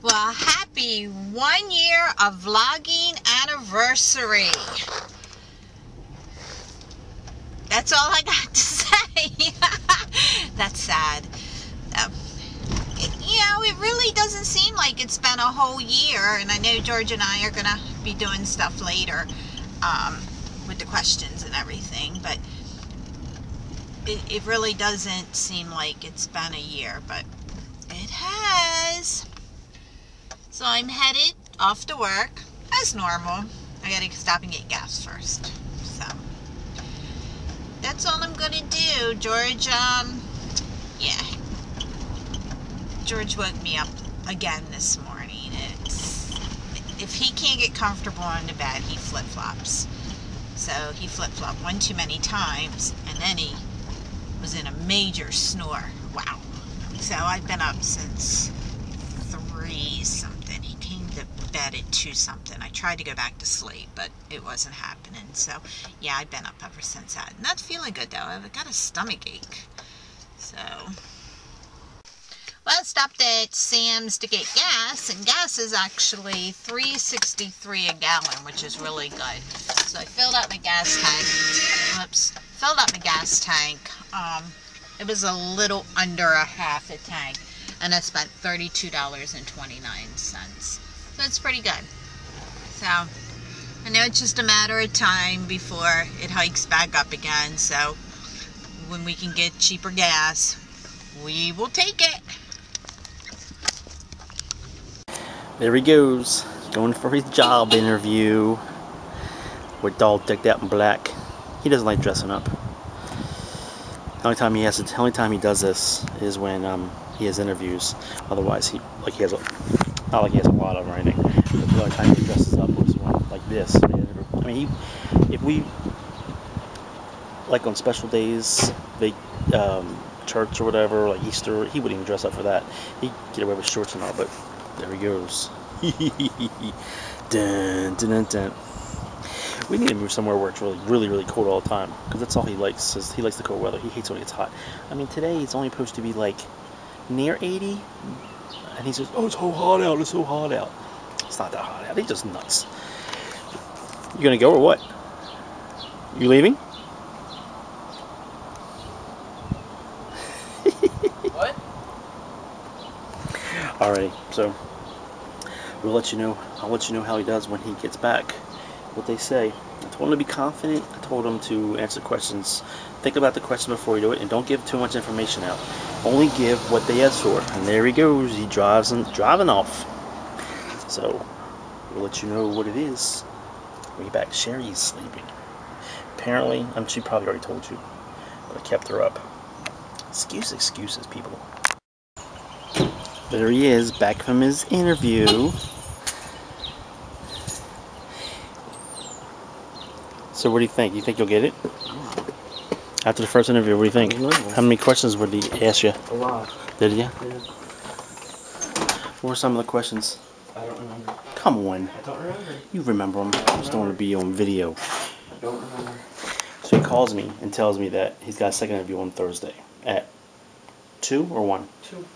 Well, happy 1 year of vlogging anniversary. That's all I got to say. That's sad. It really doesn't seem like it's been a whole year, and I know George and I are going to be doing stuff later with the questions and everything, but it really doesn't seem like it's been a year, but it has. So I'm headed off to work as normal. I gotta stop and get gas first. So that's all I'm gonna do. George, George woke me up again this morning. If he can't get comfortable on the bed, he flip-flops. So he flip-flopped one too many times, and then he was in a major snore. Wow. So I've been up since 3 something. He came to bed at 2 something. I tried to go back to sleep, but it wasn't happening. So yeah, I've been up ever since that. Not feeling good though. I've got a stomach ache. So well, I stopped at Sam's to get gas, and gas is actually $3.63 a gallon, which is really good. So I filled up my gas tank. Whoops. Filled up my gas tank. It was a little under a half a tank, and I spent $32.29. So it's pretty good. So I know it's just a matter of time before it hikes back up again. So when we can get cheaper gas, we will take it. There he goes, going for his job interview. With all decked out in black. He doesn't like dressing up. The only time he does this is when he has interviews. Otherwise, not like he has a lot of them or anything. But the only time he dresses up was when like this. I mean, if we like on special days, church or whatever, like Easter, he wouldn't even dress up for that. He'd get away with shorts and all. But there he goes. Dun, dun, dun, dun. We need to move somewhere where it's really cold all the time, because that's all he likes. He likes the cold weather. He hates when it gets hot. I mean, today it's only supposed to be like near 80, and he says, "Oh, it's so hot out. It's so hot out." It's not that hot out. He's just nuts. You gonna go or what? You leaving? What? Alrighty, so we'll let you know. I'll let you know how he does when he gets back. What they say. I told him to be confident. I told him to answer questions. Think about the question before you do it, and don't give too much information out. Only give what they ask for. And there he goes. He driving off. So we'll let you know what it is. Way back. Sherry's sleeping. Apparently, she probably already told you, but I kept her up. Excuses, people. There he is, back from his interview. So what do you think? You think you'll get it? After the first interview, what do you think? How many questions would he ask you? A lot. Did you? Yeah. What were some of the questions? I don't remember. Come on. I don't remember. You remember them. I just don't want to be on video. I don't remember. So he calls me and tells me that he's got a second interview on Thursday. At 2 or 1? 2.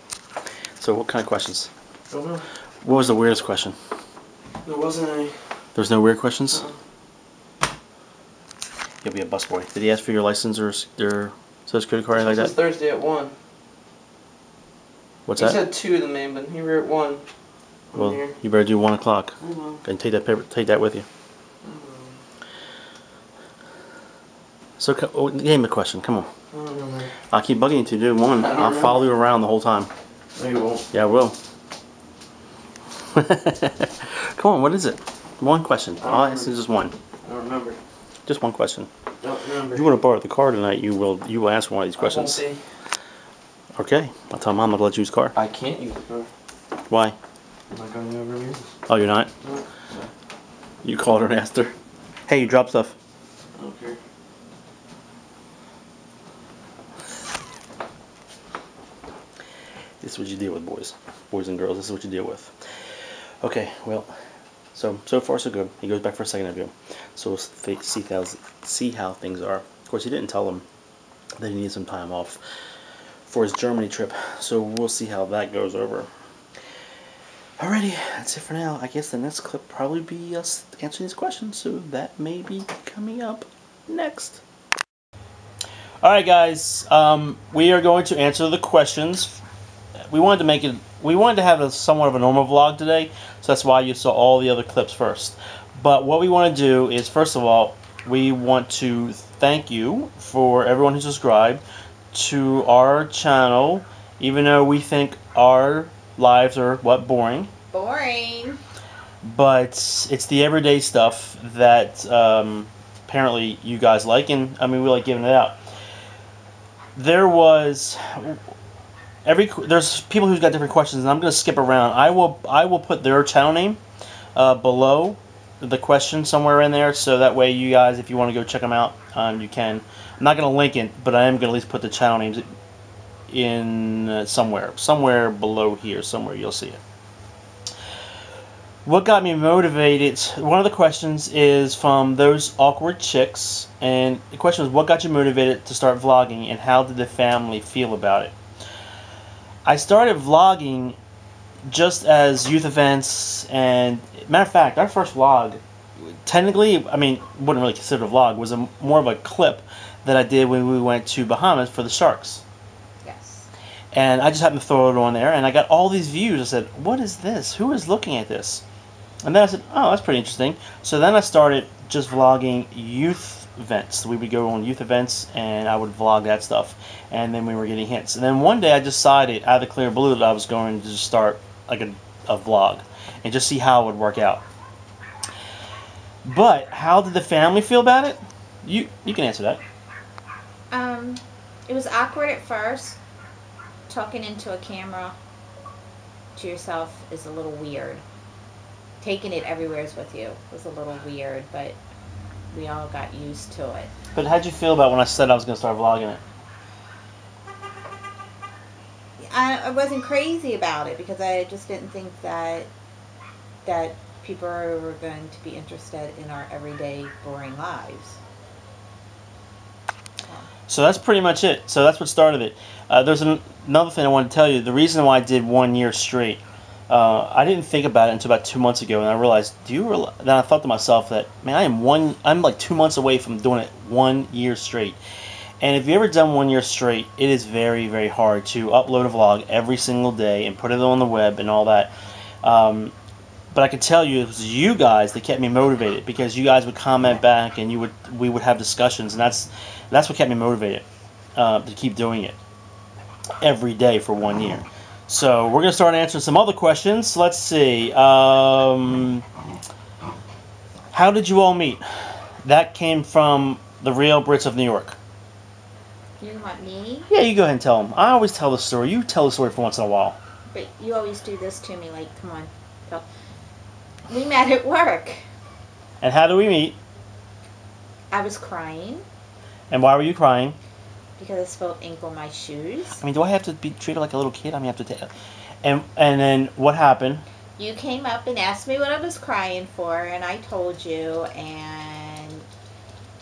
So what kind of questions? Don't know. What was the weirdest question? There wasn't any. There's no weird questions? You'll be a busboy. Did he ask for your license or your social security card or anything like that? Thursday at 1. What's that? He said 2 the main, but he wrote 1. Well, you better do 1 o'clock. I know. And take that with you. So, give me a question. Come on. I don't remember. I'll keep bugging you to do one. I'll follow you around the whole time. No, you won't. Yeah, I will. Come on, what is it? 1 question. I'll ask you just 1. I don't remember. Just 1 question. Don't remember. If you want to borrow the car tonight, you will ask one of these questions. I won't be. Okay. I'll tell Mom not to let you use the car. I can't use the car. Why? I'm not going over here. Oh, you're not? No. Sorry. You called her and asked her. Hey, you dropped stuff. I don't care. This is what you deal with, boys and girls. This is what you deal with. Okay, well, so far so good. He goes back for a second interview, so we'll see how things are. Of course, he didn't tell him that he needed some time off for his Germany trip, so we'll see how that goes over. Alrighty, that's it for now. I guess the next clip will probably be us answering these questions, so that may be coming up next. Alright guys, we are going to answer the questions. We wanted to have somewhat of a normal vlog today, so that's why you saw all the other clips first. But what we want to do is, first of all, we want to thank you for everyone who subscribed to our channel, even though we think our lives are, what, boring? Boring. But it's the everyday stuff that apparently you guys like, and I mean, we like giving it out. There's people who've got different questions, and I'm going to skip around. I will put their channel name below the question somewhere in there, so that way you guys, if you want to go check them out, you can. I'm not going to link it, but I am going to at least put the channel names in somewhere below here, somewhere you'll see it. What got me motivated? One of the questions is from Those Awkward Chicks, and the question is, what got you motivated to start vlogging, and how did the family feel about it? I started vlogging just as youth events, and matter of fact, our first vlog, technically, I mean, wouldn't really consider it a vlog, was more of a clip that I did when we went to Bahamas for the sharks. Yes. And I just happened to throw it on there, and I got all these views. I said, what is this? Who is looking at this? And then I said, oh, that's pretty interesting. So then I started just vlogging youth events. We would go on youth events, and I would vlog that stuff. And then we were getting hits. And then one day I decided, out of the clear blue, that I was going to just start like a vlog and just see how it would work out. But how did the family feel about it? You can answer that. It was awkward at first. Talking into a camera to yourself is a little weird. Taking it everywhere with you was a little weird, but we all got used to it. But how'd you feel about when I said I was going to start vlogging it? I wasn't crazy about it because I just didn't think that people were going to be interested in our everyday boring lives. So that's pretty much it. So that's what started it. There's another thing I want to tell you. The reason why I did 1 year straight, I didn't think about it until about 2 months ago, and I realized, then I thought to myself that, man, I'm like 2 months away from doing it 1 year straight. And if you've ever done 1 year straight, it is very, very hard to upload a vlog every single day and put it on the web and all that. But I can tell you, it was you guys that kept me motivated, because you guys would comment back, and we would have discussions, and that's what kept me motivated to keep doing it every day for 1 year. So we're gonna start answering some other questions. Let's see. How did you all meet? That came from Therealbritsof New York. You want me? Yeah, you go ahead and tell them. I always tell the story. You tell the story for once in a while. But you always do this to me, like, come on. Tell. We met at work. And how do we meet? I was crying. And why were you crying? Because I spilled ink on my shoes. I mean, do I have to be treated like a little kid? I mean, I have to tell. And then what happened? You came up and asked me what I was crying for, and I told you, and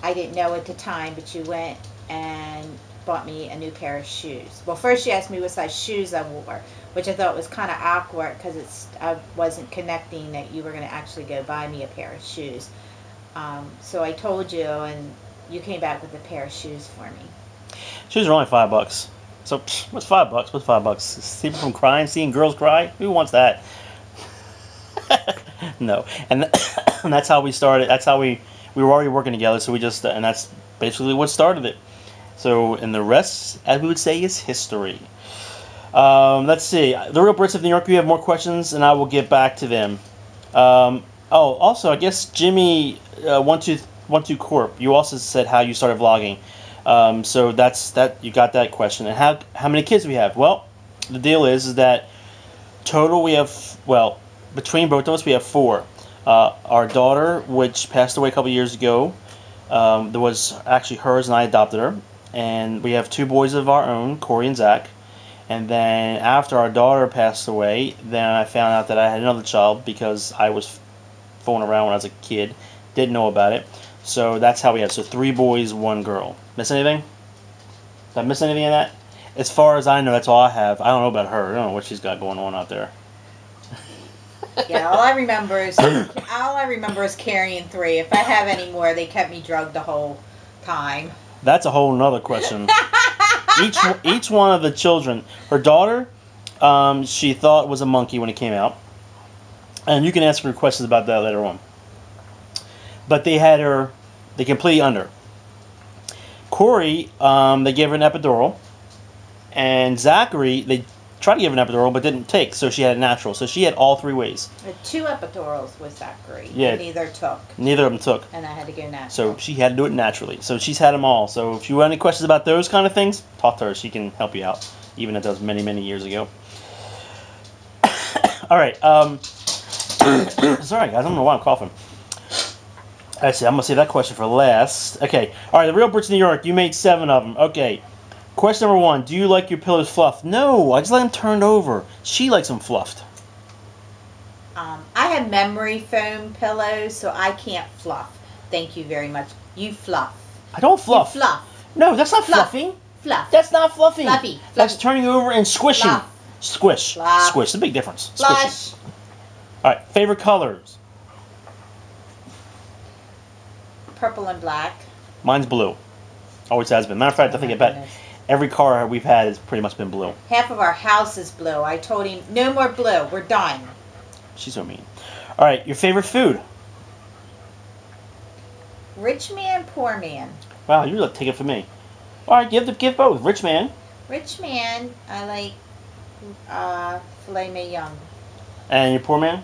I didn't know at the time, but you went and bought me a new pair of shoes. Well, first you asked me what size shoes I wore, which I thought was kind of awkward because I wasn't connecting that you were going to actually go buy me a pair of shoes. So I told you, and you came back with a pair of shoes for me. Shoes are only $5. So what's $5? What's $5? People from crying, seeing girls cry. Who wants that? No, and that's how we started. That's how we were already working together. So we just, and that's basically what started it. So, and the rest, as we would say, is history. Let's see. Therealbritsof New York. We have more questions, and I will get back to them. Also, I guess Jimmy 12 Corp. You also said how you started vlogging. So that's that. You got that question. And how many kids do we have? Well, the deal is that total we have, well, between both of us we have 4. Our daughter, which passed away a couple years ago, there was actually hers, and I adopted her. And we have 2 boys of our own, Corey and Zach. And then after our daughter passed away, then I found out that I had another child because I was fooling around when I was a kid, didn't know about it. So that's how we had. So 3 boys, 1 girl. Miss anything? Did I miss anything in that? As far as I know, that's all I have. I don't know about her. I don't know what she's got going on out there. Yeah, all I remember is carrying 3. If I have any more, they kept me drugged the whole time. That's a whole nother question. Each one of the children, her daughter, she thought was a monkey when it came out, and you can ask her questions about that later on. But they had her, they completely under. Corey, they gave her an epidural, and Zachary, they tried to give her an epidural but didn't take, so she had a natural. So she had all 3 ways. I had 2 epidurals with Zachary. Yeah. Neither took. Neither of them took. And I had to go natural. So she had to do it naturally. So she's had them all. So if you have any questions about those kind of things, talk to her. She can help you out, even if that was many, many years ago. All right. Sorry, guys. I don't know why I'm coughing. Actually, I'm going to save that question for last. Okay. All right, the Real Brits of New York. You made 7 of them. Okay. Question number 1. Do you like your pillows fluffed? No, I just like them turned over. She likes them fluffed. I have memory foam pillows, so I can't fluff. Thank you very much. You fluff. I don't fluff. You fluff. No, that's not Fluff. fluffing. Fluff. That's not fluffing. Fluffy. That's turning over and squishing. Fluff. Squish. Fluff. Squish. The big difference. Flush. Squishing. All right. Favorite colors? Purple and black. Mine's blue. Always has been. Matter of fact, I think every car we've had has pretty much been blue. Half of our house is blue. I told him, no more blue. We're done. She's so mean. All right. Your favorite food? Rich man, poor man. Wow, you really take it from me. All right. Give both. Rich man. Rich man, I like filet mignon. And your poor man?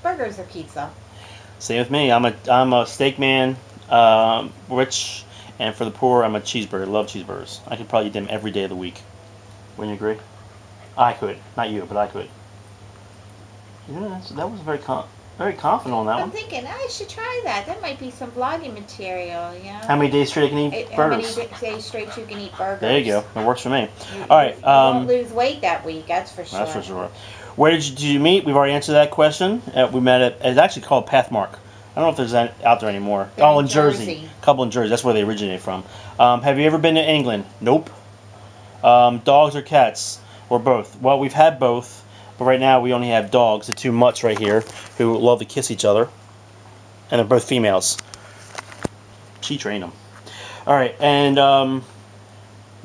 Burgers or pizza. Same with me. I'm a steak man. Rich. And for the poor, I'm a cheeseburger. I love cheeseburgers. I could probably eat them every day of the week. Wouldn't you agree? I could. Not you, but I could. Yeah, that was very confident on that I'm one. thinking, I should try that. That might be some vlogging material, yeah. How many days straight you can eat burgers? How many days straight you can eat burgers? There you go. That works for me. All right. You won't lose weight that week, that's for sure. That's for sure. Where did you meet? We've already answered that question. We met at, it's actually called Pathmark. I don't know if there's any out there anymore. They're in Jersey. A couple in Jersey. That's where they originate from. Have you ever been to England? Nope. Dogs or cats? Or both? Well, we've had both, but right now we only have dogs, the 2 mutts right here, who love to kiss each other. And they're both females. She trained them. All right, and no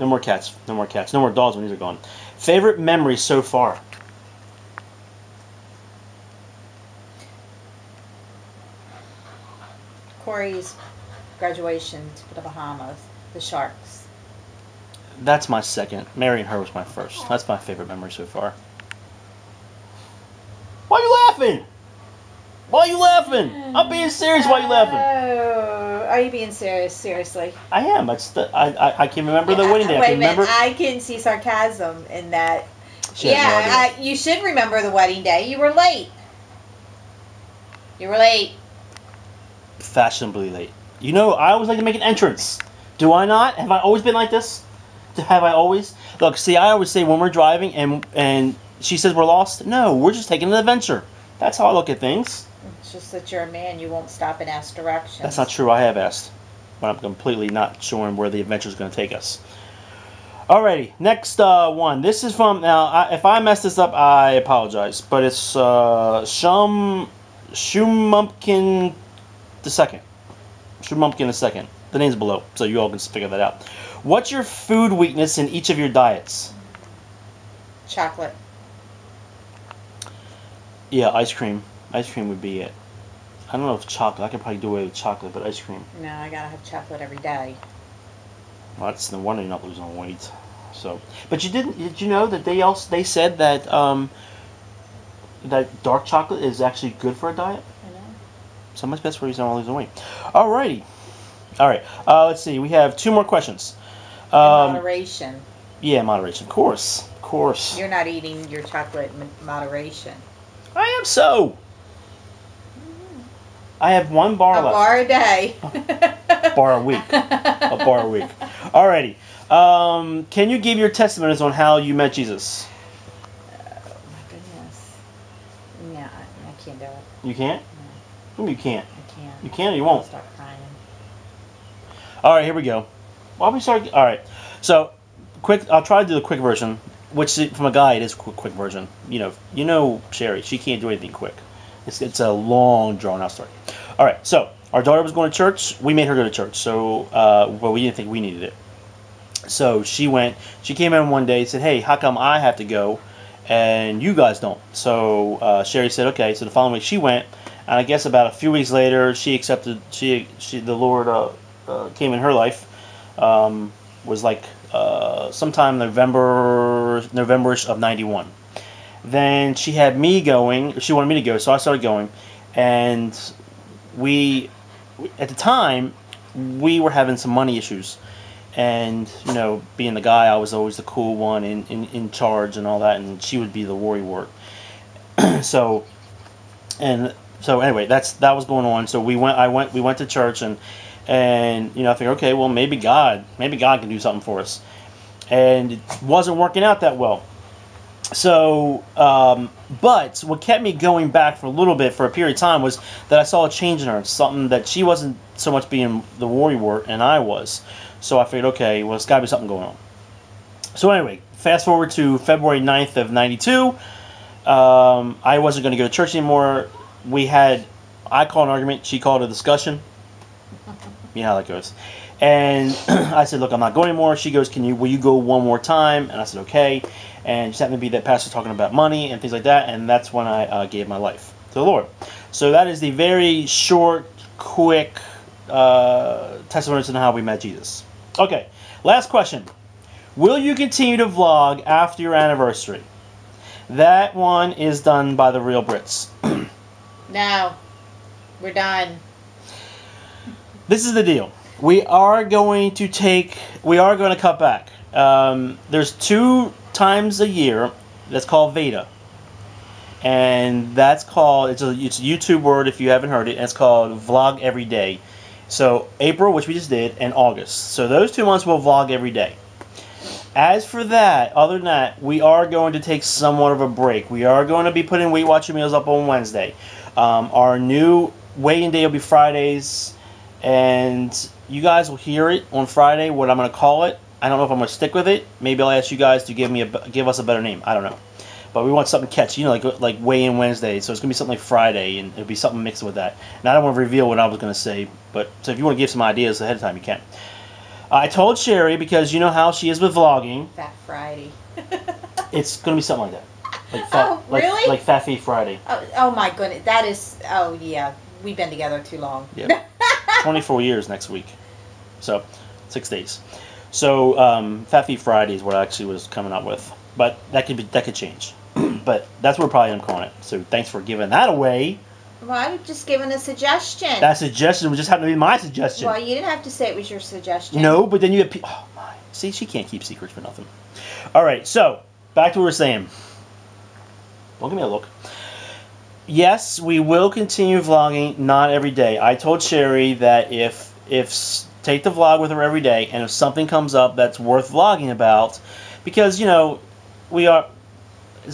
more cats. No more cats. No more dogs when these are gone. Favorite memory so far? Corey's graduation to the Bahamas, the Sharks. That's my second. Marrying her was my first. That's my favorite memory so far. Why are you laughing? Why are you laughing? I'm being serious. Why are you laughing? Oh, are you being serious? Seriously? I am. I can remember the wedding day. Wait a minute. I can see sarcasm in that. Yeah, you should remember the wedding day. You were late. You were late. Fashionably late. You know, I always like to make an entrance. Do I not? Have I always been like this? Have I always? Look, see, I always say when we're driving and she says we're lost, no, we're just taking an adventure. That's how I look at things. It's just that you're a man. You won't stop and ask directions. That's not true. I have asked. But I'm completely not sure where the adventure is going to take us. Alrighty, next one. This is from, now, if I mess this up, I apologize. But it's SchmumpkinII. SchmumpkinII. The name's below, so you all can figure that out. What's your food weakness in each of your diets? Chocolate. Yeah, ice cream. Ice cream would be it. I don't know if chocolate. I could probably do away with chocolate, but ice cream. No, I gotta have chocolate every day. Well, that's no wonder you're not losing weight. So, but you didn't. Did you know that they said that that dark chocolate is actually good for a diet? I know. So much best for reason I'm losing weight. Alrighty. All right. Let's see. We have 2 more questions. Moderation. Yeah, moderation. Of course. Of course. You're not eating your chocolate in moderation. I am so. I have 1 bar left. A bar a day. Bar a week. A bar a week. Alrighty. Can you give your testimonies on how you met Jesus? Oh my goodness. Yeah, I can't do it. You can't? No. You can't. I can't. You can or you won't? I'll start crying. Alright, here we go. Why we start? Alright. So, quick. I'll try to do the quick version. which from a guy, it is a quick version. You know, Sherry, she can't do anything quick. It's a long, drawn-out story. All right, so our daughter was going to church. We made her go to church, so but we didn't think we needed it. So she went. She came in one day and said, "Hey, how come I have to go, and you guys don't?" So Sherry said, "Okay." So the following week she went, and I guess about a few weeks later, she accepted. The Lord came in her life. Was like sometime November-ish of '91. Then she had me going. She wanted me to go, so I started going. And we, at the time, we were having some money issues. And, being the guy, I was always the cool one in charge and all that. And she would be the worrywart. So anyway, that was going on. So we went to church and I think, okay, well, maybe God can do something for us. And it wasn't working out that well. So, but what kept me going back for a little bit, for a period of time, was that I saw a change in her. Something that she wasn't so much being the worrywart, and I was. So I figured, okay, well, there's got to be something going on. So anyway, fast forward to February 9th of 92. I wasn't going to go to church anymore. I called an argument, she called a discussion. You know how that goes. And I said, look, I'm not going anymore. She goes, will you go one more time? And I said, okay. And just happened to be that pastor talking about money and things like that. And that's when I gave my life to the Lord. So that is the very short, quick testimony to how we met Jesus. Okay, last question. Will you continue to vlog after your anniversary? That one is done by the Real Brits. No, we're done. This is the deal. We are going to cut back. There's 2 times a year that's called Veda. And that's called, it's a YouTube word if you haven't heard it, and it's called Vlog Every Day. So April, which we just did, and August. So those 2 months we'll vlog every day. As for that, other than that, we are going to take somewhat of a break. We are going to be putting Weight Watcher meals up on Wednesday. Our new weigh-in day will be Fridays. And you guys will hear it on Friday, what I'm going to call it. I don't know if I'm going to stick with it. Maybe I'll ask you guys to give us a better name. I don't know. But we want something catchy, like weigh-in Wednesday. So it's going to be something like Friday, and it'll be something mixed with that. And I don't want to reveal what I was going to say, so if you want to give some ideas ahead of time, you can. I told Sherry, because you know how she is with vlogging. Fat Friday. It's going to be something like that. Really? Like Fat Fee Friday. Oh my goodness. That is, yeah. We've been together too long. Yeah. 24 years next week. So, 6 days. So, Fat Fee Friday is what I actually was coming up with. But that could change. But that's what probably I'm calling it. So, thanks for giving that away. Well, I was just giving a suggestion. That suggestion just happened to be my suggestion. Well, you didn't have to say it was your suggestion. No, but then you have oh my. See, she can't keep secrets for nothing. Alright, so, back to what we were saying. Don't give me a look. Yes, we will continue vlogging, not every day. I told Sherry that if take the vlog with her every day, and if something comes up that's worth vlogging about, because, it's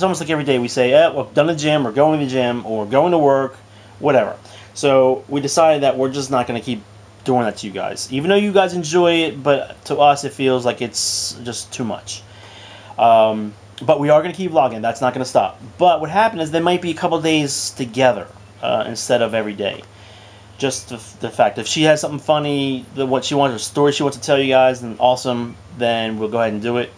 almost like every day we say, well, done the gym, or going to the gym, or going to work, whatever. So we decided that we're just not going to keep doing that to you guys. Even though you guys enjoy it, but to us it feels like it's just too much. But we are going to keep vlogging. That's not going to stop. But what happened is there might be a couple days together instead of every day. Just the fact, if she has something funny, what she wants, a story she wants to tell you guys, then awesome, then we'll go ahead and do it.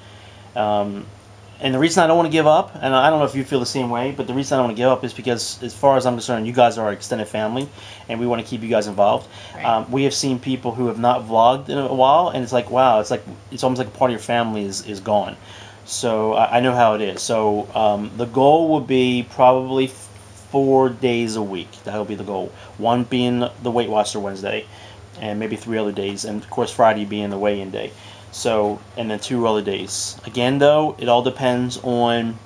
And the reason I don't want to give up, and I don't know if you feel the same way, but the reason I don't want to give up is because, as far as I'm concerned, you guys are our extended family, and we want to keep you guys involved. Right. We have seen people who have not vlogged in a while, and it's like, wow, it's almost like a part of your family is gone. So I know how it is. So the goal will be probably 4 days a week. That'll be the goal. One being the Weight Watcher Wednesday, and maybe 3 other days, and of course Friday being the weigh-in day. So, and then 2 other days. Again, though, it all depends on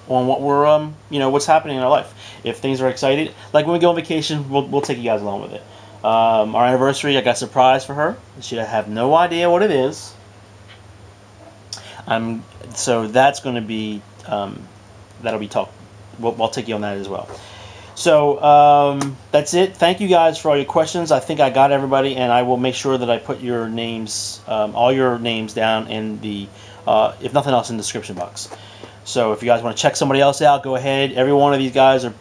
what we're what's happening in our life. If things are excited, like when we go on vacation, we'll take you guys along with it. Our anniversary, I got a surprise for her. She have no idea what it is. So that's going to be that'll be talk. We'll take you on that as well. So that's it. Thank you guys for all your questions. I think I got everybody, and I will make sure that I put your names, all your names, down in the if nothing else, in the description box. So if you guys want to check somebody else out, go ahead. Every one of these guys are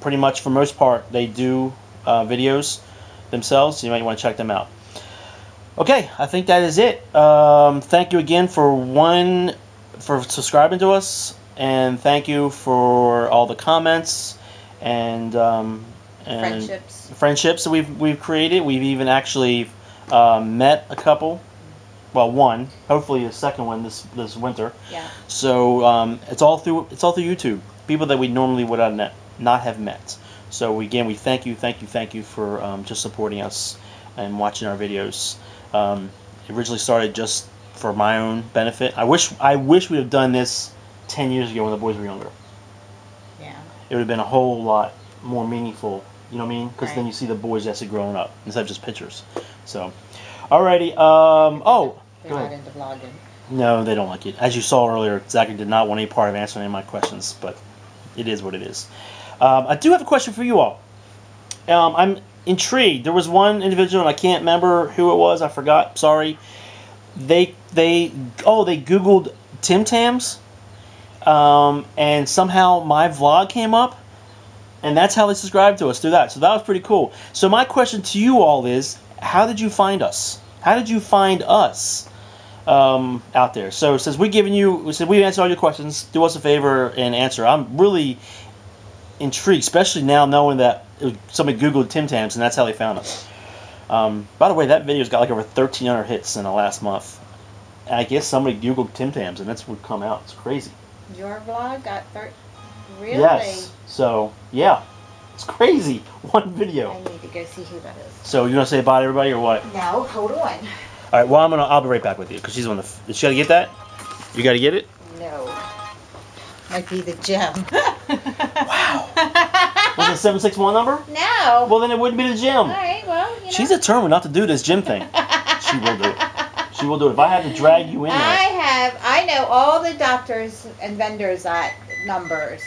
pretty much, for most part, they do videos themselves, so you might want to check them out. Okay, I think that is it. Thank you again for subscribing to us, and thank you for all the comments and friendships that we've created. We've even actually met a couple. Well, one. Hopefully, a second one this winter. Yeah. So it's all through YouTube. People that we normally would not have met. So again, we thank you for just supporting us and watching our videos. It originally started just for my own benefit. I wish we'd have done this 10 years ago when the boys were younger. Yeah. It would have been a whole lot more meaningful. You know what I mean? Because then Right. you see the boys actually growing up instead of just pictures. So, alrighty. Oh, They're go not ahead. into vlogging. No, they don't like it. As you saw earlier, Zachary did not want any part of answering any of my questions, but it is what it is. I do have a question for you all. I'm intrigued. There was one individual, and I can't remember who it was. I forgot. Sorry. They Googled Tim Tams, and somehow my vlog came up, and that's how they subscribed to us through that. So that was pretty cool. So my question to you all is, how did you find us? How did you find us out there? So since we've answered all your questions, do us a favor and answer. I'm really intrigued, especially now knowing that somebody Googled Tim Tams and that's how they found us. By the way, that video's got like over 1,300 hits in the last month. And I guess somebody Googled Tim Tams and that's what come out. It's crazy. Your vlog got really? Yes. So yeah, it's crazy. One video. I need to go see who that is. So you gonna say bye to everybody or what? No, hold on. All right. Well, I'll be right back with you because she's on the. Did she gotta get that? You gotta get it. No. Might be the gym. Wow. Was it a 761 number? No. Well, then it wouldn't be the gym. All right. Well, you know. She's determined not to do this gym thing. She will do it. She will do it. If I had to drag you in there. I know all the doctors and vendors at numbers.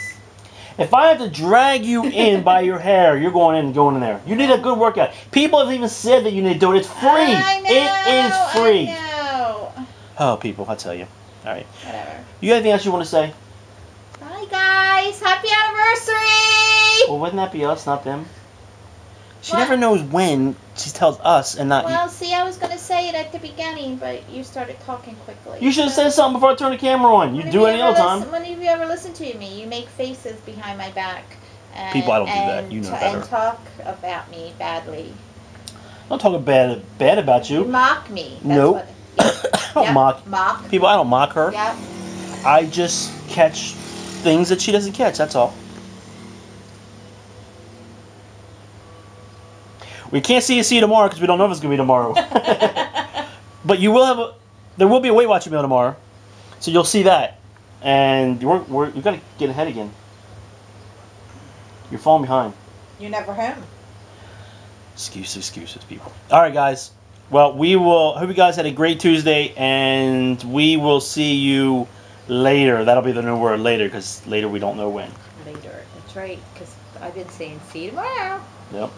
If I had to drag you in by your hair, you're going in there. You need a good workout. People have even said that you need to do it. It's free. I know, it is free. I know. Oh, people, I tell you. All right. Whatever. You got anything else you want to say? Bye, guys. Happy anniversary. Well, wouldn't that be us, not them? She What? never knows when she tells us and not Well, you. see, I was going to say it at the beginning, but you started talking quickly. You should have said something before I turned the camera on. You do it any other time. When have you ever listened to me? You make faces behind my back. And, People, I don't do that. You know better. And talk about me badly. I'm not talking bad about You you. mock me. That's Nope. what, yeah. I don't Yep, mock. Mock. People, I don't mock her. Yep. I just catch things that she doesn't catch. That's all. We can't see you tomorrow because we don't know if it's gonna be tomorrow. But you will have there will be a Weight Watcher meal tomorrow, so you'll see that. And you gotta get ahead again. You're falling behind. You're never home. Excuses, people. All right, guys. Well, hope you guys had a great Tuesday, and we will see you later. That'll be the new word, later, because later we don't know when. Later. That's right, because I've been saying see you tomorrow. Yep.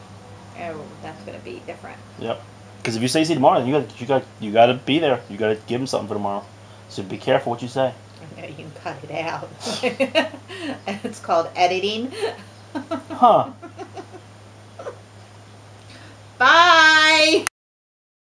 Oh, that's going to be different. Yep. Because if you say see tomorrow, then you got to be there. You got to give them something for tomorrow. So be careful what you say. I know you can cut it out. It's called editing. Huh. Bye.